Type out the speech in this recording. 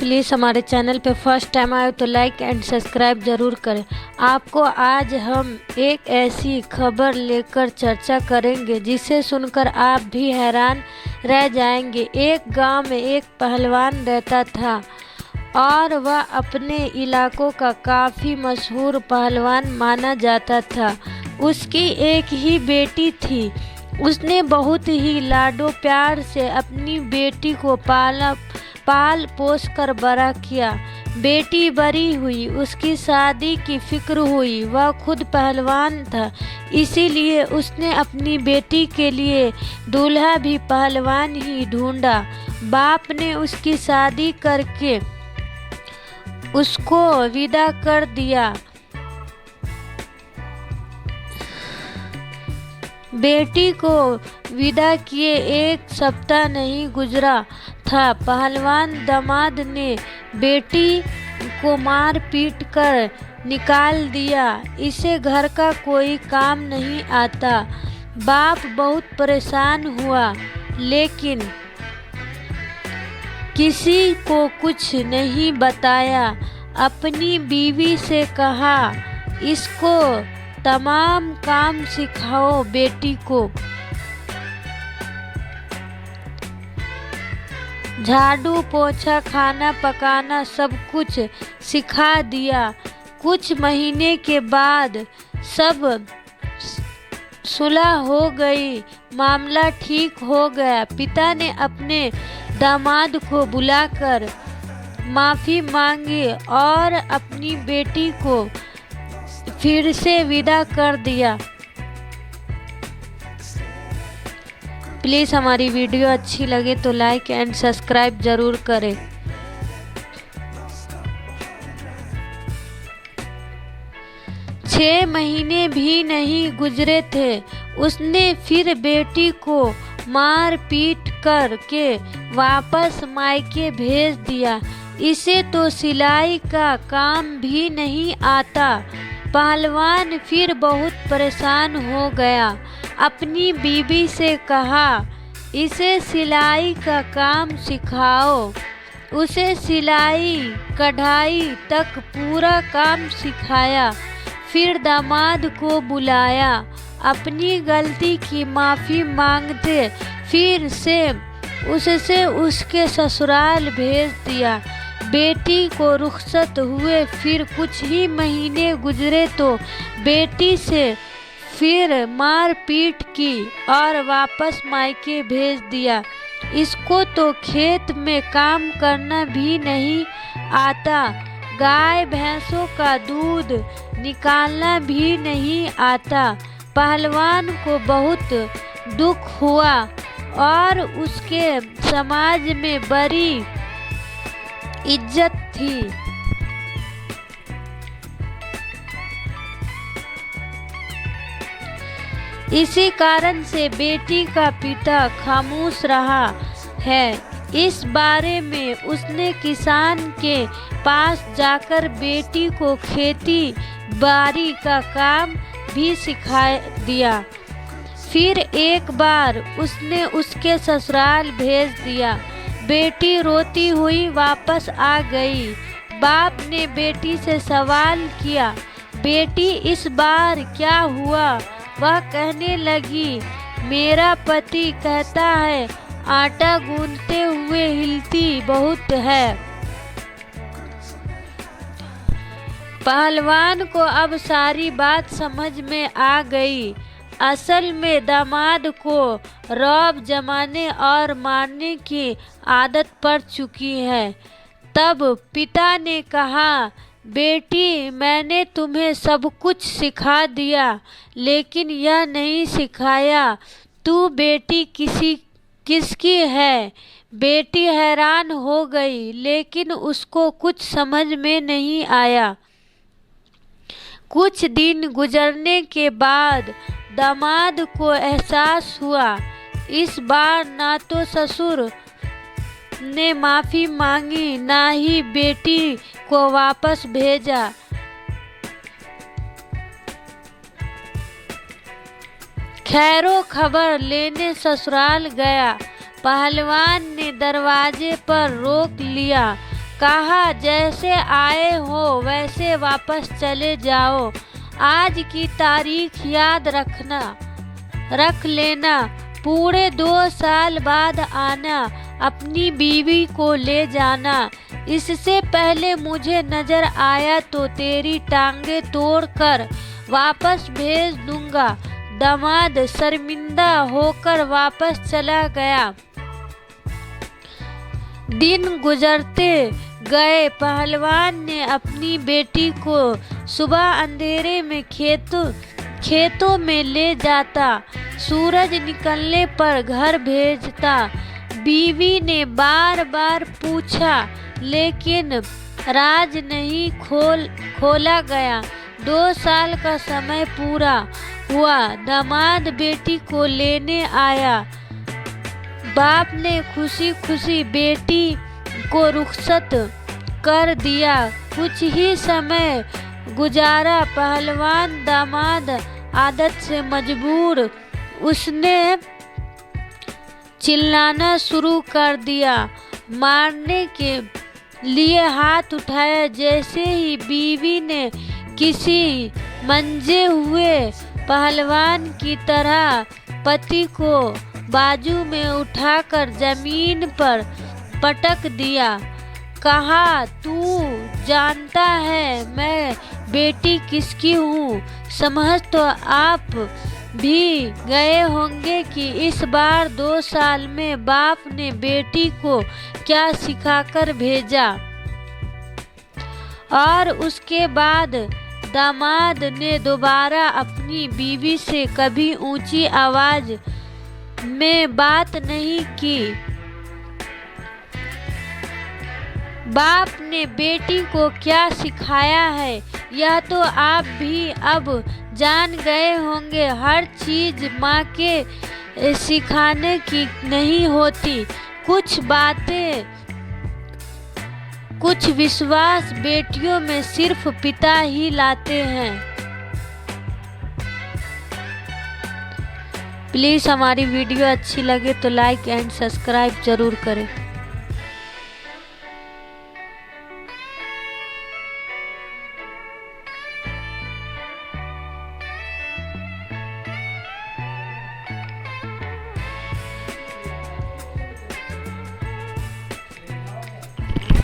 Please हमारे channel पे first time आए तो लाइक एंड सब्सक्राइब ज़रूर करें। आपको आज हम एक ऐसी खबर लेकर चर्चा करेंगे जिसे सुनकर आप भी हैरान रह जाएंगे। एक गांव में एक पहलवान रहता था और वह अपने इलाकों का काफ़ी मशहूर पहलवान माना जाता था। उसकी एक ही बेटी थी। उसने बहुत ही लाडो प्यार से अपनी बेटी को पाल पोस कर बड़ा किया। बेटी बड़ी हुई, उसकी शादी की फिक्र हुई। वह खुद पहलवान था, इसीलिए उसने अपनी बेटी के लिए दूल्हा भी पहलवान ही ढूंढा। बाप ने उसकी शादी करके उसको विदा कर दिया। बेटी को विदा किए एक सप्ताह नहीं गुजरा था, पहलवान दामाद ने बेटी को मार पीट कर निकाल दिया। इसे घर का कोई काम नहीं आता। बाप बहुत परेशान हुआ, लेकिन किसी को कुछ नहीं बताया। अपनी बीवी से कहा, इसको तमाम काम सिखाओ, बेटी को झाड़ू पोछा खाना पकाना सब कुछ सिखा दिया। कुछ महीने के बाद सब सुलह हो गई, मामला ठीक हो गया। पिता ने अपने दामाद को बुलाकर माफ़ी मांगी और अपनी बेटी को फिर से विदा कर दिया। प्लीज़ हमारी वीडियो अच्छी लगे तो लाइक एंड सब्सक्राइब ज़रूर करें। 6 महीने भी नहीं गुजरे थे, उसने फिर बेटी को मार पीट कर के वापस मायके भेज दिया। इसे तो सिलाई का काम भी नहीं आता। पहलवान फिर बहुत परेशान हो गया। अपनी बीवी से कहा, इसे सिलाई का काम सिखाओ। उसे सिलाई कढ़ाई तक पूरा काम सिखाया। फिर दामाद को बुलाया, अपनी गलती की माफ़ी मांगते फिर से उससे उसके ससुराल भेज दिया। बेटी को रुखसत हुए फिर कुछ ही महीने गुजरे तो बेटी से फिर मार पीट की और वापस मायके भेज दिया। इसको तो खेत में काम करना भी नहीं आता, गाय भैंसों का दूध निकालना भी नहीं आता। पहलवान को बहुत दुख हुआ और उसके समाज में बड़ी इज्जत थी। इसी कारण से बेटी का पिता खामोश रहा है। इस बारे में उसने किसान के पास जाकर बेटी को खेती बाड़ी का काम भी सिखा दिया। फिर एक बार उसने उसके ससुराल भेज दिया। बेटी रोती हुई वापस आ गई। बाप ने बेटी से सवाल किया, बेटी इस बार क्या हुआ? वह कहने लगी, मेरा पति कहता है आटा गूंथते हुए हिलती बहुत है। पहलवान को अब सारी बात समझ में आ गई। असल में दामाद को रौब जमाने और मारने की आदत पड़ चुकी है। तब पिता ने कहा, बेटी मैंने तुम्हें सब कुछ सिखा दिया, लेकिन यह नहीं सिखाया तू बेटी किसकी है। बेटी हैरान हो गई, लेकिन उसको कुछ समझ में नहीं आया। कुछ दिन गुजरने के बाद दामाद को एहसास हुआ, इस बार ना तो ससुर ने माफ़ी मांगी, ना ही बेटी को वापस भेजा। खैरो खबर लेने ससुराल गया। पहलवान ने दरवाजे पर रोक लिया। कहा जैसे आए हो वैसे वापस चले जाओ। आज की तारीख याद रख लेना, पूरे 2 साल बाद आना, अपनी बीवी को ले जाना। इससे पहले मुझे नजर आया तो तेरी टांगे तोड़कर वापस भेज दूंगा। दामाद शर्मिंदा होकर वापस चला गया। दिन गुजरते गए। पहलवान ने अपनी बेटी को सुबह अंधेरे में खेतों में ले जाता, सूरज निकलने पर घर भेजता। बीवी ने बार बार पूछा लेकिन राज नहीं खोला गया। 2 साल का समय पूरा हुआ। दामाद बेटी को लेने आया। बाप ने खुशी खुशी बेटी को रुखसत कर दिया। कुछ ही समय गुजारा। पहलवान दामाद आदत से मजबूर, उसने चिल्लाना शुरू कर दिया, मारने के लिए हाथ उठाया। जैसे ही बीवी ने किसी मंजे हुए पहलवान की तरह पति को बाजू में उठाकर जमीन पर पटक दिया। कहा, तू जानता है मैं बेटी किसकी हूँ? समझ तो आप भी गए होंगे कि इस बार 2 साल में बाप ने बेटी को क्या सिखाकर भेजा। और उसके बाद दामाद ने दोबारा अपनी बीवी से कभी ऊंची आवाज में बात नहीं की। बाप ने बेटी को क्या सिखाया है यह तो आप भी अब जान गए होंगे। हर चीज माँ के सिखाने की नहीं होती। कुछ बातें, कुछ विश्वास बेटियों में सिर्फ पिता ही लाते हैं। प्लीज़ हमारी वीडियो अच्छी लगे तो लाइक एंड सब्सक्राइब जरूर करें।